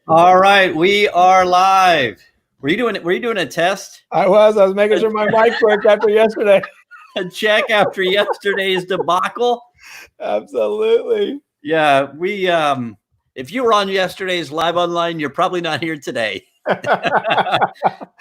All right, we are live. Were you doing a test? I was making sure my mic worked after yesterday. A check after yesterday's debacle? Absolutely. Yeah, we if you were on yesterday's live online, you're probably not here today.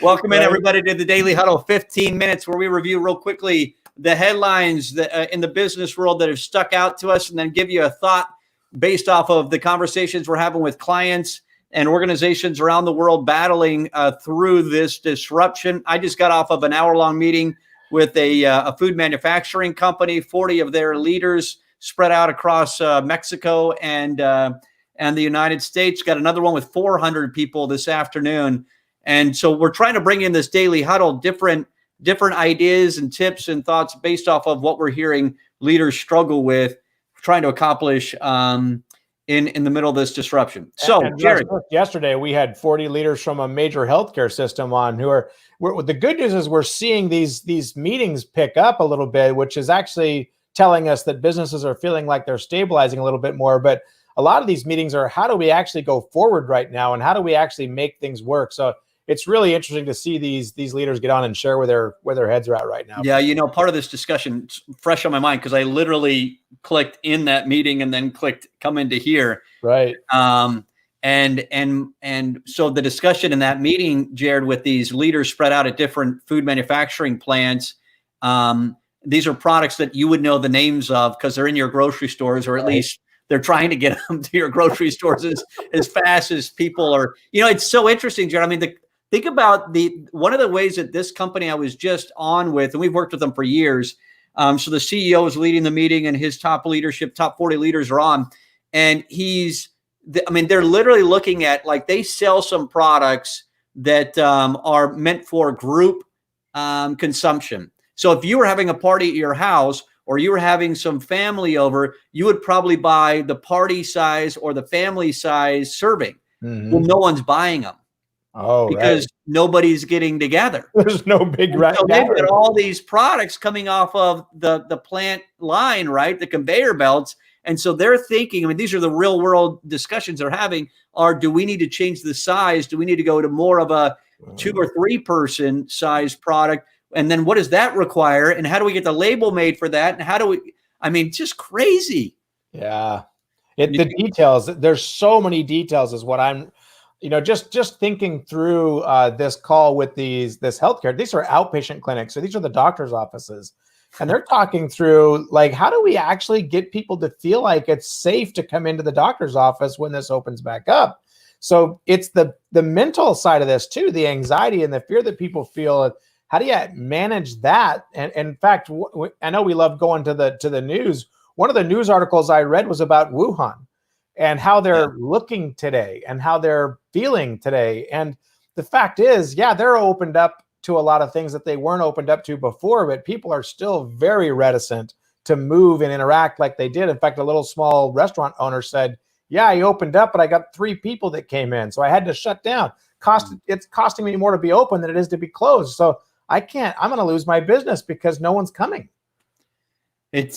Welcome in everybody to the Daily Huddle, 15 minutes where we review real quickly the headlines that, in the business world that have stuck out to us, and then give you a thought based off of the conversations we're having with clients and organizations around the world battling through this disruption. I just got off of an hour-long meeting with a food manufacturing company, 40 of their leaders spread out across Mexico and the United States. Got another one with 400 people this afternoon. And so we're trying to bring in this Daily Huddle, different ideas and tips and thoughts based off of what we're hearing leaders struggle with, trying to accomplish in the middle of this disruption. So, Jared, yesterday we had 40 leaders from a major healthcare system on the good news is we're seeing these meetings pick up a little bit, which is actually telling us that businesses are feeling like they're stabilizing a little bit more. But a lot of these meetings are, how do we actually go forward right now, and how do we actually make things work? So it's really interesting to see these leaders get on and share where their heads are at right now. Yeah, part of this discussion fresh on my mind because I literally clicked in that meeting and then clicked come into here. Right. And so the discussion in that meeting, Jared, with these leaders spread out at different food manufacturing plants, these are products that you would know the names of because they're in your grocery stores, or at least they're trying to get them to your grocery stores as fast as people are. It's so interesting, Jared. I mean, think about one of the ways that this company I was just on with, and we've worked with them for years. So the CEO is leading the meeting, and his top 40 leaders are on, and they're literally looking at, like, they sell some products that are meant for group consumption. So if you were having a party at your house, or you were having some family over, you would probably buy the party size or the family size serving. Mm-hmm. Well, no one's buying them. Because nobody's getting together. There's no big So they've got all these products coming off of the plant line, right? The conveyor belts. And so they're thinking, these are the real world discussions they're having, do we need to change the size? Do we need to go to more of a 2 or 3 person size product? And then what does that require? And how do we get the label made for that? And how do we, just crazy. Yeah. The details, there's so many details is what I'm, just thinking through this call with this healthcare. These are outpatient clinics. So these are the doctor's offices. And they're talking through, like, how do we actually get people to feel like it's safe to come into the doctor's office when this opens back up? So it's the mental side of this too, the anxiety and the fear that people feel. How do you manage that? And in fact, I know we love going to the news. One of the news articles I read was about Wuhan and how they're looking today and how they're feeling today. And the fact is, they're opened up to a lot of things that they weren't opened up to before, but people are still very reticent to move and interact like they did. In fact, a little small restaurant owner said, I opened up, but I got 3 people that came in, so I had to shut down. It's costing me more to be open than it is to be closed. So I'm going to lose my business because no one's coming. And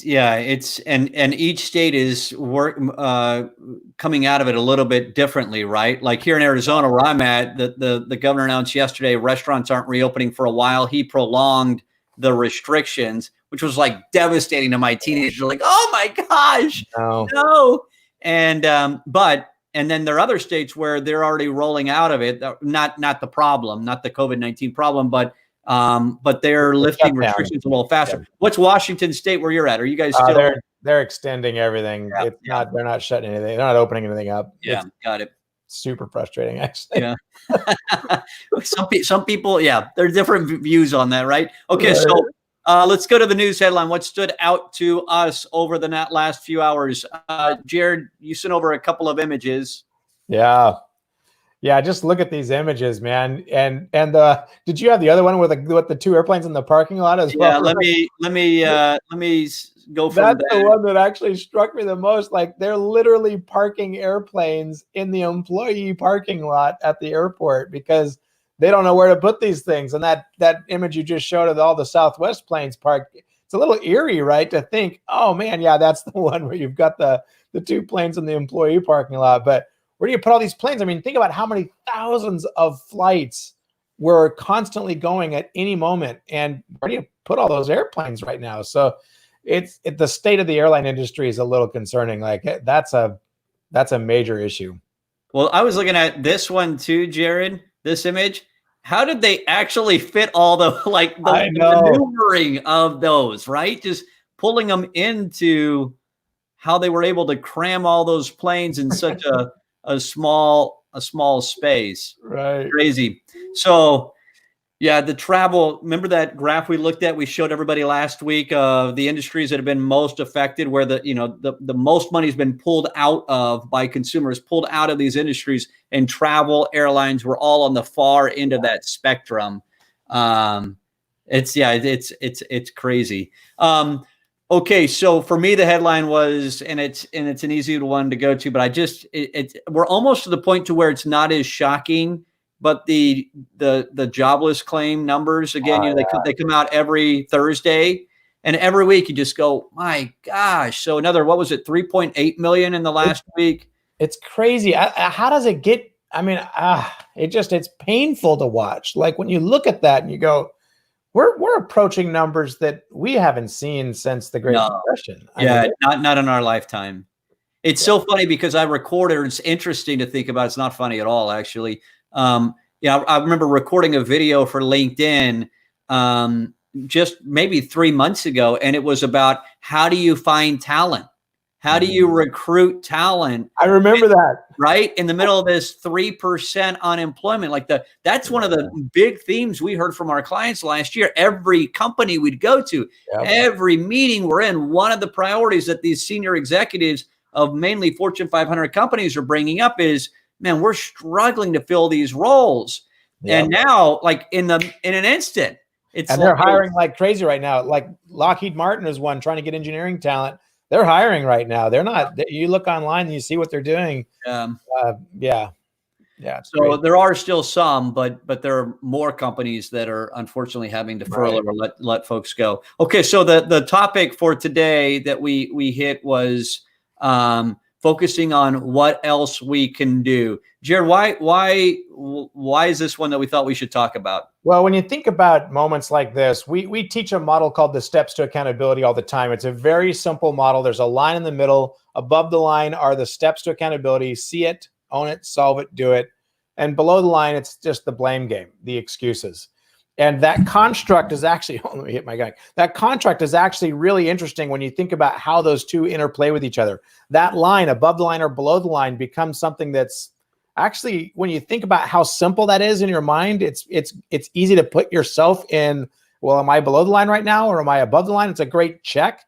each state is coming out of it a little bit differently, right? Like here in Arizona, where I'm at, the governor announced yesterday restaurants aren't reopening for a while. He prolonged the restrictions, which was like devastating to my teenagers. Like, oh my gosh, no. And then there are other states where they're already rolling out of it. Not the problem, not the COVID-19 problem, but they're lifting restrictions a little faster. Yeah. What's Washington State where you're at? Are you guys still? They're extending everything. They're not shutting anything. They're not opening anything up. Yeah, got it. Super frustrating, actually. Yeah. Some people, there are different views on that, right? Okay, so let's go to the news headline. What stood out to us over the last few hours? Jared, you sent over a couple of images. Yeah, just look at these images, man. And did you have the other one with the 2 airplanes in the parking lot as well? Yeah, let me go from That's the one that actually struck me the most. Like, they're literally parking airplanes in the employee parking lot at the airport because they don't know where to put these things. And that image you just showed of all the Southwest planes parked, it's a little eerie, right? To think, oh man, that's the one where you've got the 2 planes in the employee parking lot. But where do you put all these planes? I mean, think about how many thousands of flights were constantly going at any moment, and where do you put all those airplanes right now? So the state of the airline industry is a little concerning. Like that's a major issue. Well, I was looking at this one too, Jared, this image. How did they actually fit all the maneuvering of those, right? Just pulling them into how they were able to cram all those planes in such a small space. Right. Crazy. So yeah, the travel, remember that graph we looked at? We showed everybody last week of the industries that have been most affected, where the most money has been pulled out of by consumers, pulled out of these industries, and travel, airlines were all on the far end of that spectrum. It's crazy. Okay, so for me, the headline was, and it's an easy one to go to, but we're almost to the point to where it's not as shocking. But the jobless claim numbers, again, they come out every Thursday, and every week you just go, my gosh. So what was it, 3.8 million in the last week? It's crazy. How does it get? I mean, it's painful to watch. Like when you look at that and you go, we're approaching numbers that we haven't seen since the Great Depression. Not in our lifetime. It's so funny because I recorded. It's interesting to think about. It's not funny at all, actually. I remember recording a video for LinkedIn just maybe 3 months ago, and it was about how do you find talent? How do you recruit talent? I remember that. Right in the middle of this 3% unemployment, that's one of the big themes we heard from our clients last year. Every company we'd go to, every meeting we're in, one of the priorities that these senior executives of mainly Fortune 500 companies are bringing up is, man, we're struggling to fill these roles. Yep. And now, in an instant, they're hiring like crazy right now. Like Lockheed Martin is one trying to get engineering talent. They're hiring right now. They're not. You look online and you see what they're doing. So crazy. There are still some, but there are more companies that are unfortunately having to furlough or let folks go. Okay, so the topic for today that we hit was focusing on what else we can do. Jared, why is this one that we thought we should talk about? Well, when you think about moments like this, we teach a model called the steps to accountability all the time. It's a very simple model. There's a line in the middle. Above the line are the steps to accountability. See it, own it, solve it, do it. And below the line, it's just the blame game, the excuses. And that construct is actually, let me hit my guy. That construct is actually really interesting when you think about how those two interplay with each other. That line, above the line or below the line, becomes something that's actually, when you think about how simple that is in your mind, it's easy to put yourself in, well, am I below the line right now or am I above the line? It's a great check.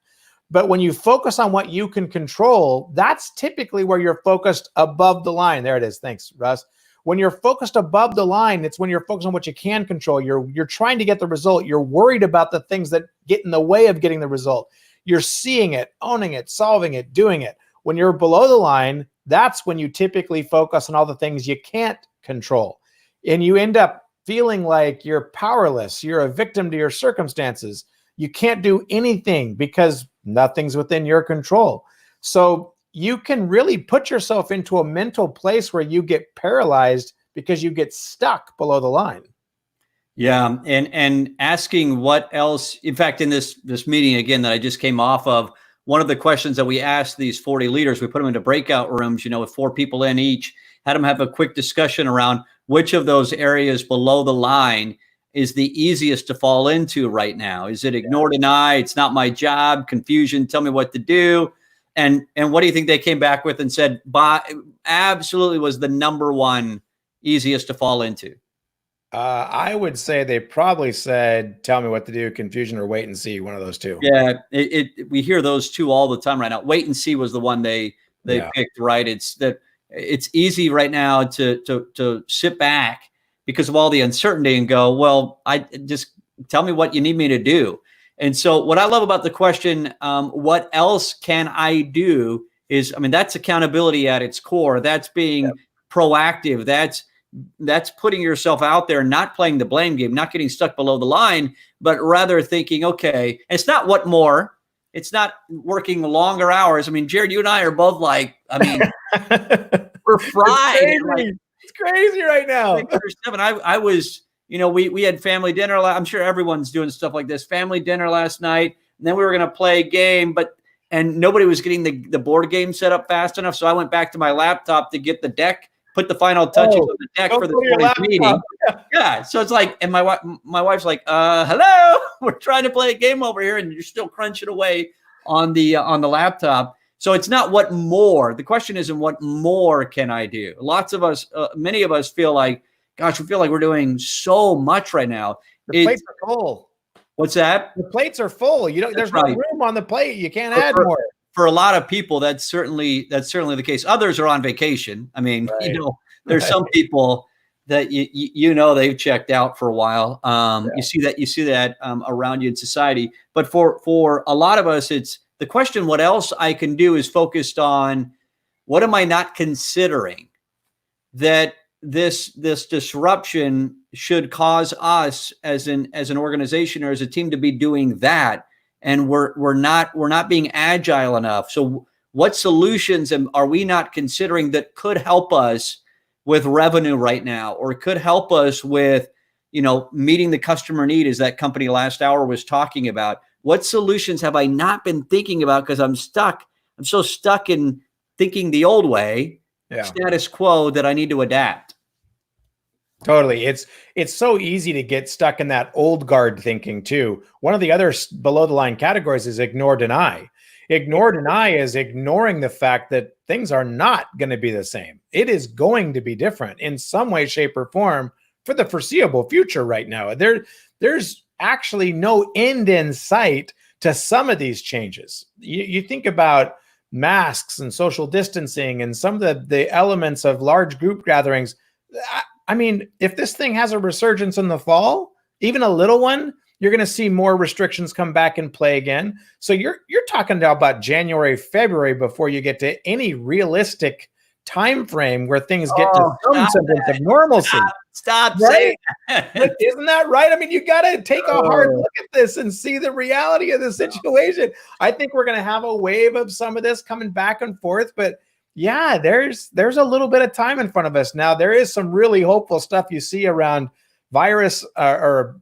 But when you focus on what you can control, that's typically where you're focused above the line. There it is. Thanks, Russ. When you're focused above the line, it's when you're focused on what you can control. You're trying to get the result. You're worried about the things that get in the way of getting the result. You're seeing it, owning it, solving it, doing it. When you're below the line, that's when you typically focus on all the things you can't control. And you end up feeling like you're powerless. You're a victim to your circumstances. You can't do anything because nothing's within your control. So you can really put yourself into a mental place where you get paralyzed because you get stuck below the line. Yeah. And asking what else, in fact, in this meeting, again, that I just came off of, one of the questions that we asked these 40 leaders, we put them into breakout rooms, with 4 people in each, had them have a quick discussion around which of those areas below the line is the easiest to fall into right now. Is it ignore, deny? It's not my job, confusion, tell me what to do. And what do you think they came back with and said, absolutely was the number one easiest to fall into? I would say they probably said, tell me what to do, confusion, or wait and see, one of those two. Yeah, we hear those two all the time right now. Wait and see was the one they picked, right? It's easy right now to sit back because of all the uncertainty and go, well, I just tell me what you need me to do. And so what I love about the question, what else can I do, is, that's accountability at its core. That's being proactive. That's putting yourself out there, not playing the blame game, not getting stuck below the line, but rather thinking, okay, it's not what more. It's not working longer hours. Jared, you and I are both like, we're we're fried. It's crazy right now. 6 or 7. I was, we had family dinner. I'm sure everyone's doing stuff like this. Family dinner last night, and then we were going to play a game, and nobody was getting the board game set up fast enough. So I went back to my laptop to get the deck, put the final touches on the deck for the morning meeting. Yeah. So it's like, and my wife's like, hello, we're trying to play a game over here, and you're still crunching away on the laptop. So it's not what more. The question isn't what more can I do? Lots of us, many of us feel like, gosh, we feel like we're doing so much right now. The plates are full. What's that? The plates are full. There's no room on the plate. You can't add more. For a lot of people, that's certainly the case. Others are on vacation. I mean, there's some people that they've checked out for a while. You see that around you in society. But for a lot of us, it's the question, what else I can do, is focused on what am I not considering that this disruption should cause us as an organization or as a team to be doing that. And we're not being agile enough. So what solutions are we not considering that could help us with revenue right now, or could help us with, meeting the customer need, as that company last hour was talking about? What solutions have I not been thinking about because I'm stuck? I'm so stuck in thinking the old way, status quo, that I need to adapt. Totally. It's so easy to get stuck in that old guard thinking too. One of the other below the line categories is ignore, deny. Ignore, deny is ignoring the fact that things are not going to be the same. It is going to be different in some way, shape, or form for the foreseeable future right now. There's actually no end in sight to some of these changes. You think about masks and social distancing and some of the elements of large group gatherings. I mean, if this thing has a resurgence in the fall, even a little one, you're going to see more restrictions come back and play again. So you're talking now about January, February before you get to any realistic time frame where things get to some semblance of normalcy. Stop saying that. Isn't that right? I mean, you got to take a hard look at this and see the reality of the situation. I think we're going to have a wave of some of this coming back and forth, but yeah, there's a little bit of time in front of us. Now, there is some really hopeful stuff you see around virus or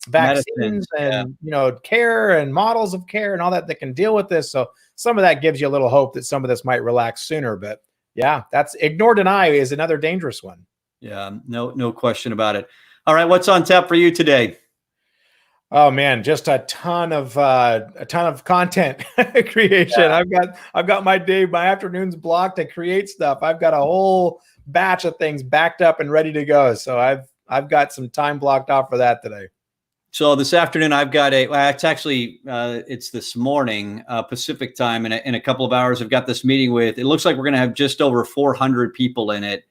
vaccines and care and models of care and all that can deal with this. So some of that gives you a little hope that some of this might relax sooner. But yeah, that's ignore, deny is another dangerous one. Yeah, no question about it. All right, what's on tap for you today? Oh man, just a ton of content creation. Yeah. I've got my afternoons blocked to create stuff. I've got a whole batch of things backed up and ready to go. So I've got some time blocked off for that today. So this afternoon I've got it's this morning Pacific time, and in a couple of hours I've got this meeting with. It looks like we're going to have just over 400 people in it,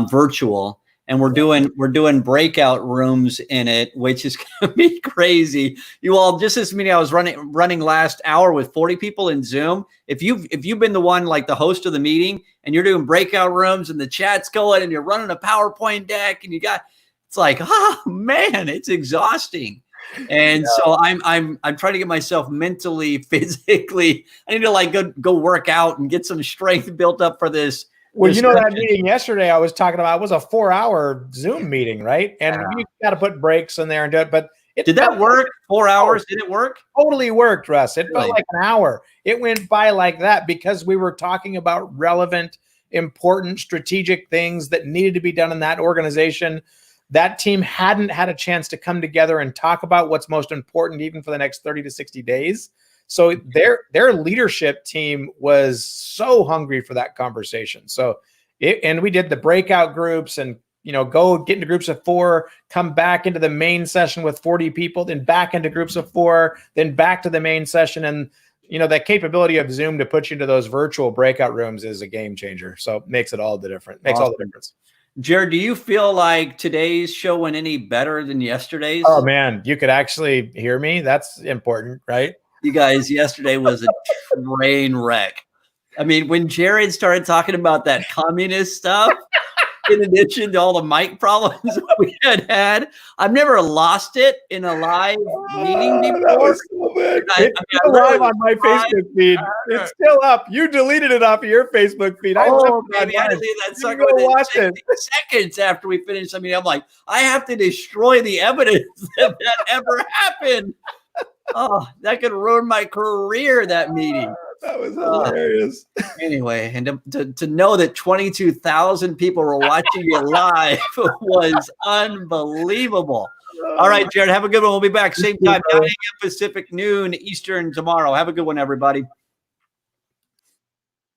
virtual. And we're doing breakout rooms in it, which is going to be crazy. You all, just this meeting I was running last hour with 40 people in Zoom. If you've been the one, like the host of the meeting, and you're doing breakout rooms and the chat's going and you're running a PowerPoint deck and it's like, oh man, it's exhausting. And so I'm trying to get myself mentally, physically. I need to go work out and get some strength built up for this. Well, that meeting yesterday I was talking about was a 4-hour Zoom meeting, right? And you got to put breaks in there and do it. But did that work? 4 hours? Did it work? Totally worked, Russ. It felt like an hour. It went by like that because we were talking about relevant, important, strategic things that needed to be done in that organization. That team hadn't had a chance to come together and talk about what's most important, even for the next 30 to 60 days. So their leadership team was so hungry for that conversation. So and we did the breakout groups and, go get into groups of 4, come back into the main session with 40 people, then back into groups of 4, then back to the main session. And, the capability of Zoom to put you into those virtual breakout rooms is a game changer. So it makes it all the difference. Makes all the difference. Jared, do you feel like today's show went any better than yesterday's? Oh man, you could actually hear me. That's important, right? You guys, yesterday was a train wreck. I mean, when Jared started talking about that communist stuff, in addition to all the mic problems we had. I've never lost it in a live meeting before. That was so bad. It's still live on my Facebook feed. It's still up. You deleted it off of your Facebook feed. I left it maybe I on had to mine. leave that You sucker go within watch 60 seconds after we finished. I mean, I'm like, I have to destroy the evidence that ever happened. Oh, that could ruin my career, that meeting. That was hilarious. Anyway, and to know that 22,000 people were watching you live was unbelievable. All right, Jared, have a good one. We'll be back same time, 9 a.m. Pacific, noon Eastern tomorrow. Have a good one, everybody.